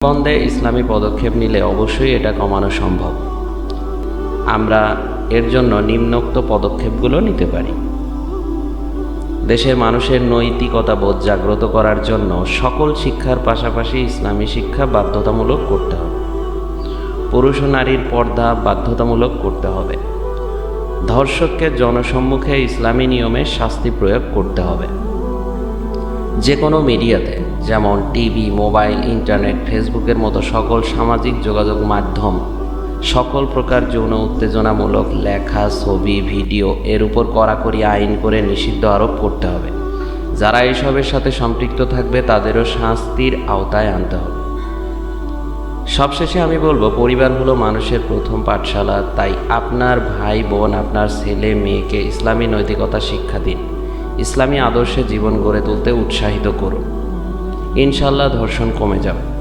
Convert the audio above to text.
বন্ধে ইসলামী পদক্ষেপ নিলে অবশ্যই এটা কমানো সম্ভব। আমরা এর জন্য নিম্নোক্ত পদক্ষেপগুলো নিতে পারি। দেশের মানুষের নৈতিকতাবোধ জাগ্রত করার জন্য সকল শিক্ষার পাশাপাশি ইসলামী শিক্ষা বাধ্যতামূলক করতে হবে। পুরুষ ও নারীর পর্দা বাধ্যতামূলক করতে হবে। ধর্ষককে জনসম্মুখে ইসলামী নিয়মে শাস্তি প্রয়োগ করতে হবে। যে কোনো মিডিয়াতে, যেমন টিভি, মোবাইল, ইন্টারনেট, ফেসবুকের মতো সকল সামাজিক যোগাযোগ মাধ্যম সকল প্রকার যৌন উত্তেজনামূলক লেখা, ছবি, ভিডিও এর উপর কড়াকড়ি আইন করে নিষিদ্ধ আরোপ করতে হবে। যারা এসবের সাথে সম্পৃক্ত থাকবে তাদেরও শাস্তির আওতায় আনতে হবে। সবশেষে আমি বলবো, পরিবার হলো মানুষের প্রথম পাঠশালা। তাই আপনার ভাই বোন, আপনার ছেলে মেয়েকে ইসলামী নৈতিকতা শিক্ষা দিন। ইসলামী আদর্শে জীবন গড়ে তুলতে উৎসাহিত করুন। ইনশাআল্লাহ ধর্ষণ কমে যাবে।